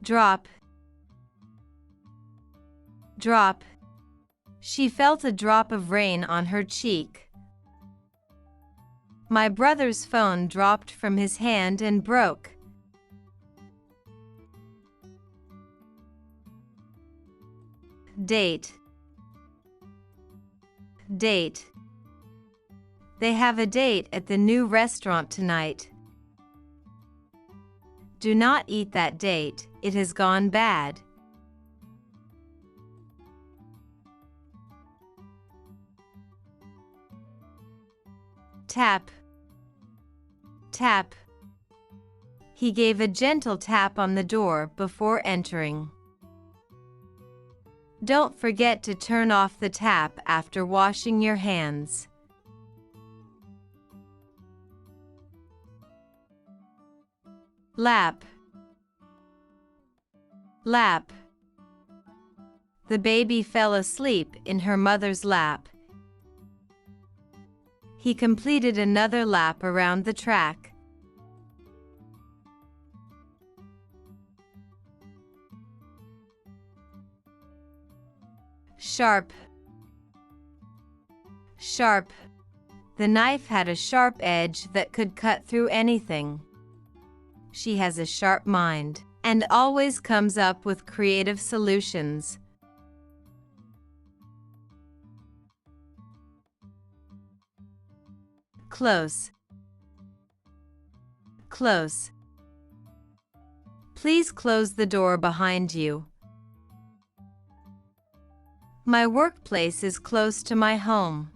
drop, drop. She felt a drop of rain on her cheek. My brother's phone dropped from his hand and broke. Date, date. They have a date at the new restaurant tonight. Do not eat that date, it has gone bad. Tap, tap. He gave a gentle tap on the door before entering. Don't forget to turn off the tap after washing your hands. Lap, lap. The baby fell asleep in her mother's lap. He completed another lap around the track. Sharp, sharp. The knife had a sharp edge that could cut through anything. She has a sharp mind and always comes up with creative solutions. Close, close. Please close the door behind you. My workplace is close to my home.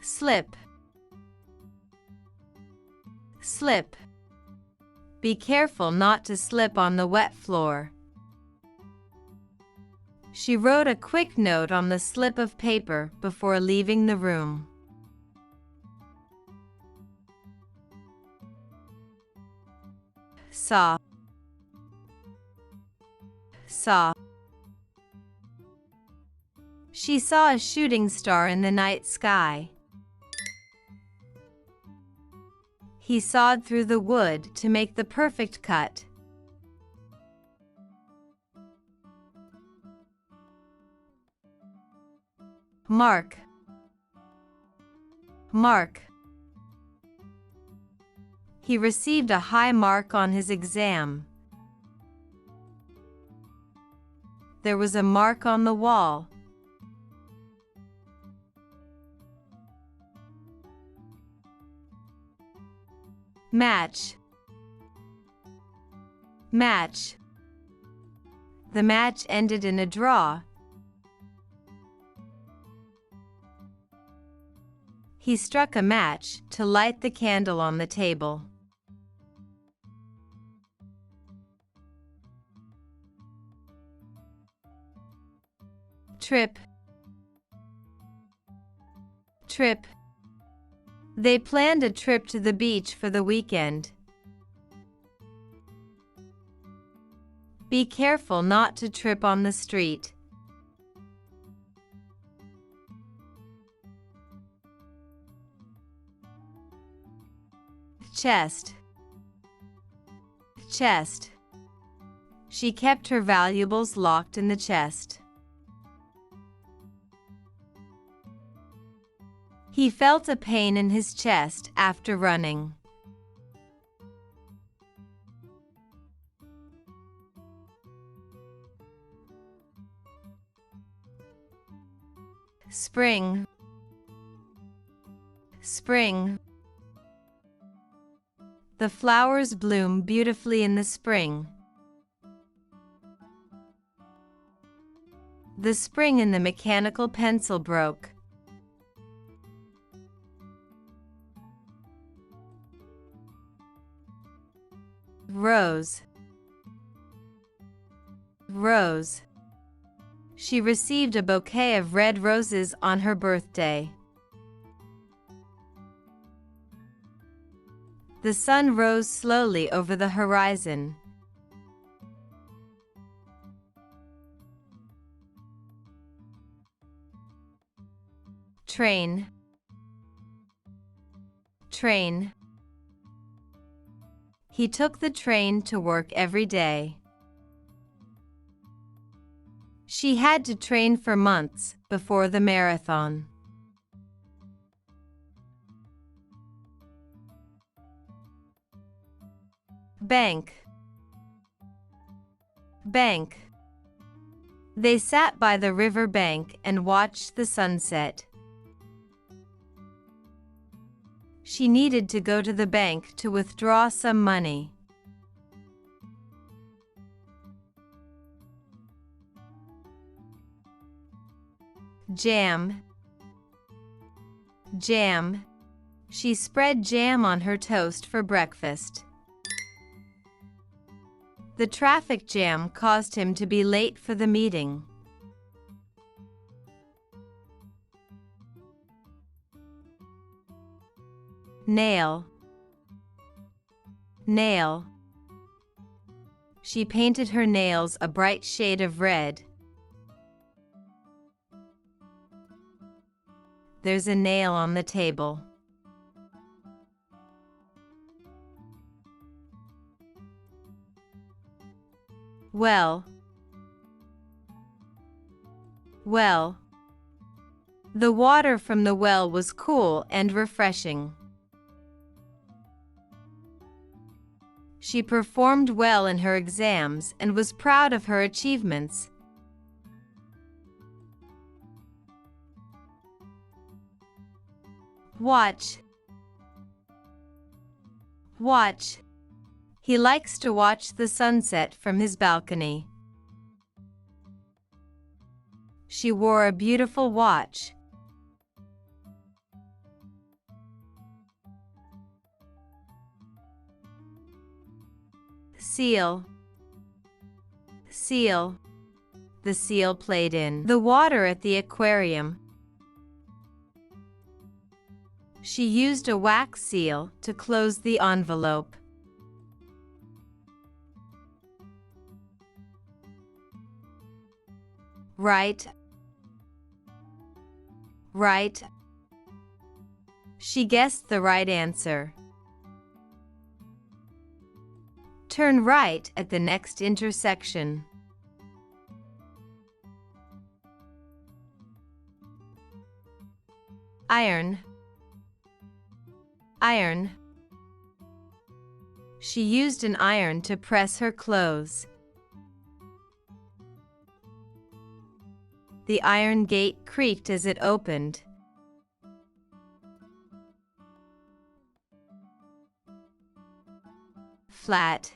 Slip, slip. Be careful not to slip on the wet floor. She wrote a quick note on the slip of paper before leaving the room. Saw, saw. She saw a shooting star in the night sky. He sawed through the wood to make the perfect cut. Mark, mark. He received a high mark on his exam. There was a mark on the wall. Match, match. The match ended in a draw. He struck a match to light the candle on the table. Trip, trip. They planned a trip to the beach for the weekend. Be careful not to trip on the street. Chest, chest. She kept her valuables locked in the chest. He felt a pain in his chest after running. Spring, spring. The flowers bloom beautifully in the spring. The spring in the mechanical pencil broke. Rose, rose. She received a bouquet of red roses on her birthday. The sun rose slowly over the horizon. Train, train. He took the train to work every day. She had to train for months before the marathon. Bank. Bank. They sat by the river bank and watched the sunset. She needed to go to the bank to withdraw some money. Jam. Jam. She spread jam on her toast for breakfast. The traffic jam caused him to be late for the meeting. Nail. Nail. She painted her nails a bright shade of red. There's a nail on the table. Well. Well. The water from the well was cool and refreshing. She performed well in her exams and was proud of her achievements. Watch. Watch. He likes to watch the sunset from his balcony. She wore a beautiful watch. Seal. Seal. The seal played in the water at the aquarium. She used a wax seal to close the envelope. Right. Right. She guessed the right answer. Turn right at the next intersection. Iron. Iron. She used an iron to press her clothes. The iron gate creaked as it opened. Flat.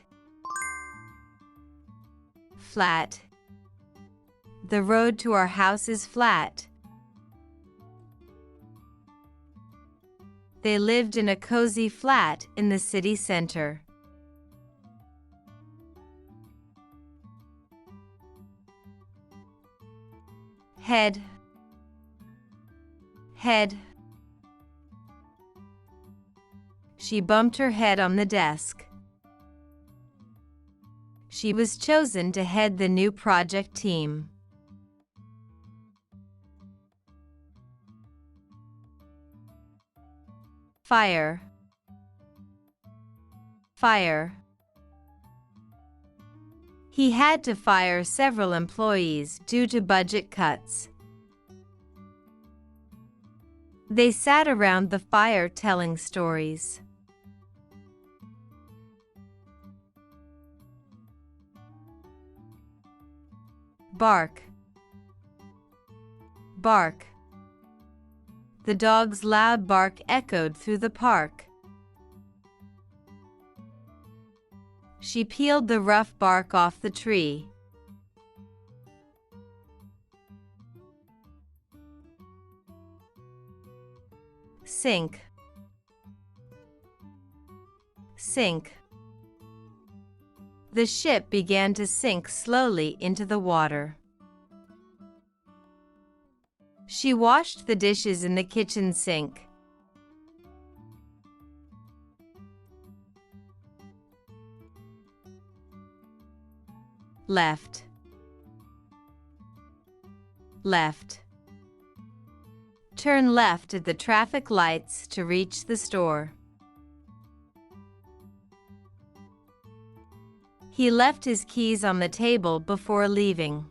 Flat. The road to our house is flat. They lived in a cozy flat in the city center. Head. Head. She bumped her head on the desk. She was chosen to head the new project team. Fire. Fire. He had to fire several employees due to budget cuts. They sat around the fire telling stories. Bark. Bark. The dog's loud bark echoed through the park. She peeled the rough bark off the tree. Sink. Sink. The ship began to sink slowly into the water. She washed the dishes in the kitchen sink. Left. Left. Turn left at the traffic lights to reach the store. He left his keys on the table before leaving.